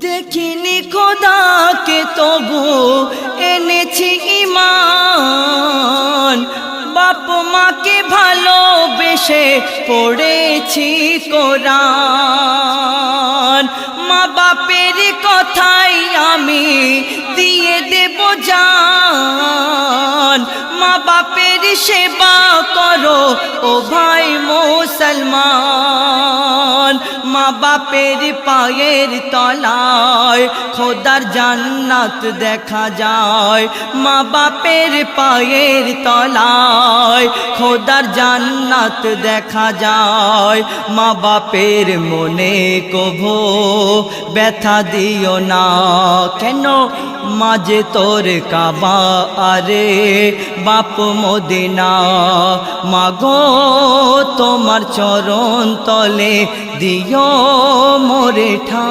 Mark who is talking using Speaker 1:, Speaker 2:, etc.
Speaker 1: দেখিনি খোদাকে তবু এনেছি ঈমান, বাপ মাকে ভালোবেসে পড়েছি কোরআন। মা বাপের কথাই আমি দিয়ে দেব জান, মা বাপের সেবা করো ও ভাই মুসলমান। মা বাপের পায়ের তলায় খোদার জান্নাত দেখা যায়, মা বাপের পায়ের তলায় খোদার জান্নাত দেখা যায়। মা বাপের মনে কভু ব্যথা দিও না, কেন মাঝে তোর কাবা আরে বাপ মদিনা। মাগো তোমার চরণ তলে দিও মোরে ঠা